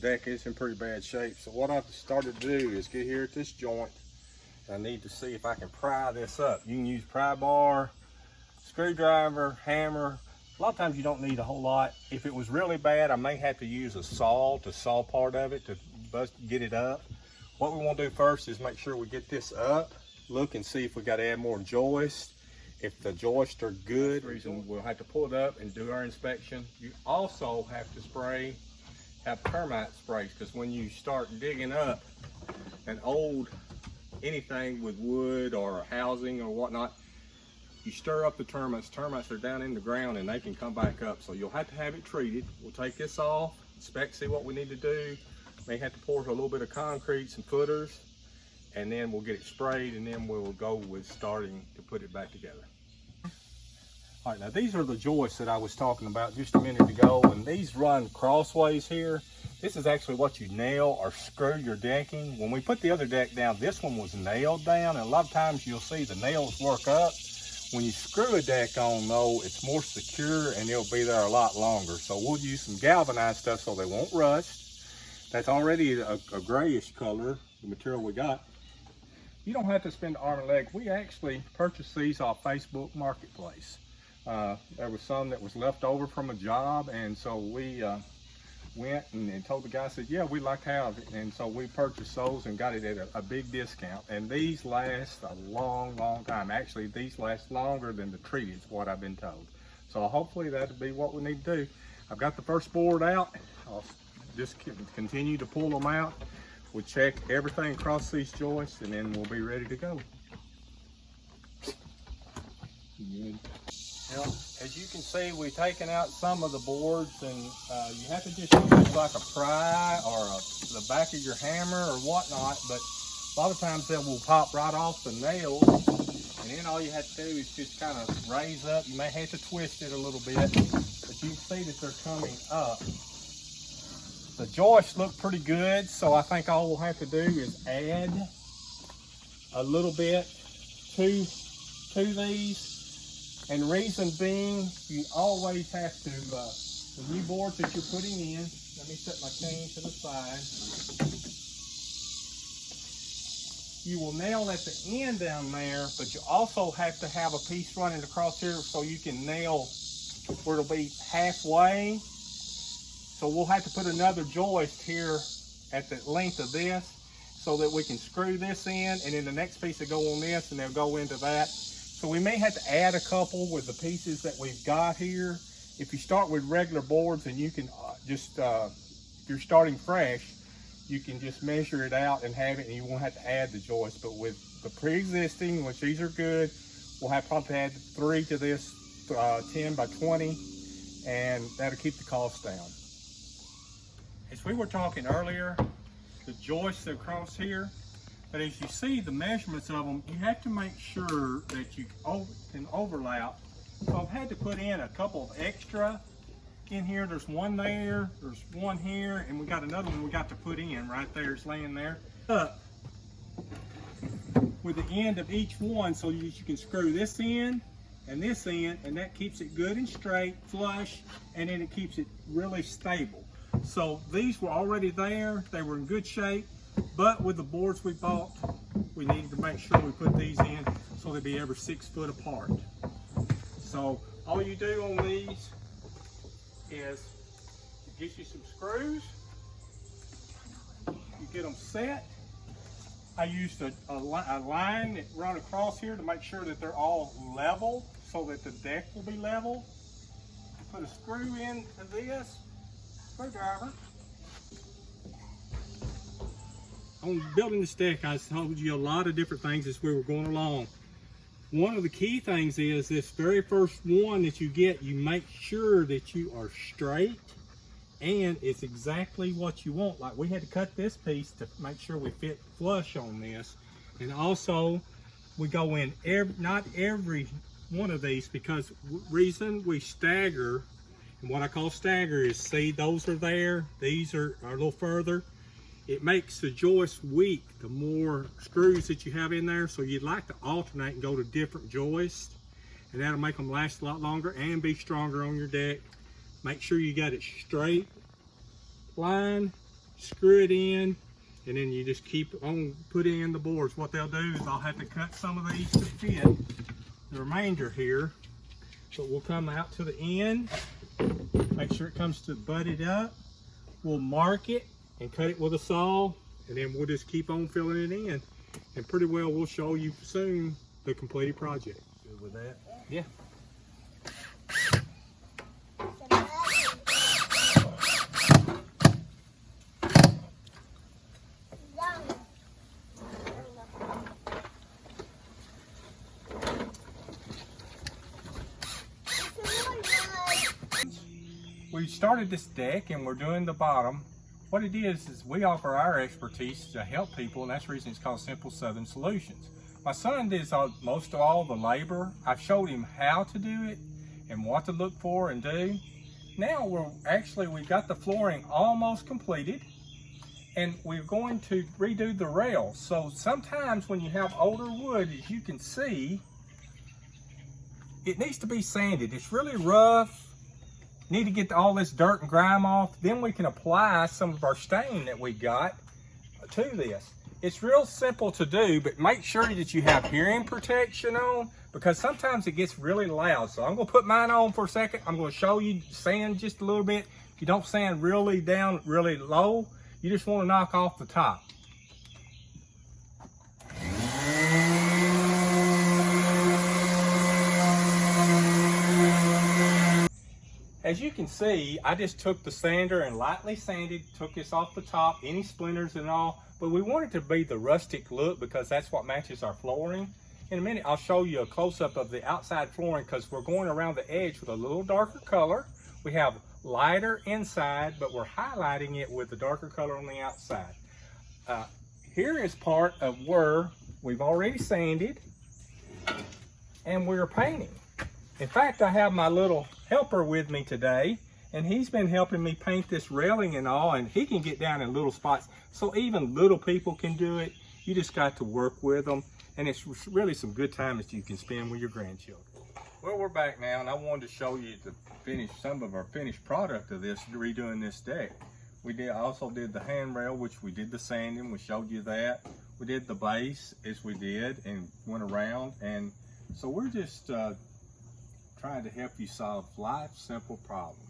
deck is in pretty bad shape. So what I've started to do is get here at this joint. I need to see if I can pry this up. You can use pry bar, screwdriver, hammer. A lot of times you don't need a whole lot. If it was really bad, I may have to use a saw to saw part of it to get it up. What we want to do first is make sure we get this up, look and see if we got to add more joists. If the joists are good, we'll have to pull it up and do our inspection. You also have to have termite sprays, because when you start digging up an old anything with wood or housing or whatnot, you stir up the termites. Termites are down in the ground and they can come back up. So you'll have to have it treated. We'll take this off, inspect, see what we need to do. May have to pour a little bit of concrete, some footers, and then we'll get it sprayed, and then we'll go with starting to put it back together. All right, now these are the joists that I was talking about just a minute ago, and these run crossways here. This is actually what you nail or screw your decking. When we put the other deck down, this one was nailed down, and a lot of times you'll see the nails work up. When you screw a deck on though, it's more secure and it'll be there a lot longer. So we'll use some galvanized stuff so they won't rust. That's already a grayish color, the material we got. You don't have to spend an arm and leg. We actually purchased these off Facebook Marketplace. There was some that was left over from a job, and so we went and told the guy, said, yeah, we'd like to have it. And so we purchased those and got it at a big discount. And these last a long, long time. Actually, these last longer than the treated, is what I've been told. So hopefully that'll be what we need to do. I've got the first board out. I'll just continue to pull them out. We'll check everything across these joists, and then we'll be ready to go. Good. Now, as you can see, we've taken out some of the boards, and you have to just use like a pry or the back of your hammer or whatnot, but a lot of times they will pop right off the nails, and then all you have to do is just kind of raise up. You may have to twist it a little bit, but you can see that they're coming up. The joists look pretty good, so I think all we'll have to do is add a little bit to these. And reason being, you always have to, the new boards that you're putting in, let me set my cane to the side. You will nail at the end down there, but you also have to have a piece running across here so you can nail where it'll be halfway. So we'll have to put another joist here at the length of this so that we can screw this in, and then the next piece will go on this and they'll go into that. So we may have to add a couple with the pieces that we've got here. If you start with regular boards, and you can just, if you're starting fresh, you can just measure it out and have it, and you won't have to add the joist. But with the pre-existing, which these are good, we'll have probably add 3 to this 10 by 20, and that'll keep the cost down. As we were talking earlier, the joists across here, but as you see the measurements of them, you have to make sure that you can overlap. So I've had to put in a couple of extra in here. There's one there, there's one here, and we got another one we got to put in right there. It's laying there. Up with the end of each one so you can screw this in and this in, and that keeps it good and straight, flush, and then it keeps it really stable. So these were already there. They were in good shape. But with the boards we bought, we needed to make sure we put these in so they'd be every 6 foot apart. So all you do on these is get you some screws, you get them set. I used a line that run across here to make sure that they're all level so that the deck will be level. Put a screw into this, screwdriver. On building this deck, I told you a lot of different things as we were going along. One of the key things is this very first one that you get, you make sure that you are straight and it's exactly what you want. Like we had to cut this piece to make sure we fit flush on this. And also we go in not every one of these, because reason we stagger, and what I call stagger is, see, those are there, these are a little further. It makes the joist weak the more screws that you have in there, so you'd like to alternate and go to different joists, and that'll make them last a lot longer and be stronger on your deck. Make sure you got it straight line, screw it in, and then you just keep on putting in the boards. What they'll do is I'll have to cut some of these to fit the remainder here. But we'll come out to the end, make sure it comes to butted up. We'll mark it and cut it with a saw, and then we'll just keep on filling it in. And pretty well we'll show you soon the completed project. Good with that? Yeah. We started this deck and we're doing the bottom. What it is we offer our expertise to help people, and that's the reason it's called Simple Southern Solutions. My son did most of all the labor. I've showed him how to do it and what to look for and do. Now we've got the flooring almost completed, and we're going to redo the rails. So sometimes when you have older wood, as you can see, it needs to be sanded. It's really rough. Need to get all this dirt and grime off. Then we can apply some of our stain that we got to this. It's real simple to do, but make sure that you have hearing protection on, because sometimes it gets really loud. So I'm gonna put mine on for a second. I'm gonna show you sand just a little bit. If you don't sand really down, really low, you just wanna knock off the top. As you can see, I just took the sander and lightly sanded, took this off the top, any splinters and all, but we want it to be the rustic look because that's what matches our flooring. In a minute, I'll show you a close-up of the outside flooring because we're going around the edge with a little darker color. We have lighter inside, but we're highlighting it with the darker color on the outside. Here is part of where we've already sanded and we're painting. In fact, I have my little helper with me today, and he's been helping me paint this railing and all, and he can get down in little spots. So even little people can do it. You just got to work with them, and it's really some good time that you can spend with your grandchildren. Well, we're back now, and I wanted to show you some of our finished product of this, redoing this deck. I also did the handrail, which we did the sanding, we showed you that. We did the base, as we did, and went around, and so we're just trying to help you solve life's simple problems.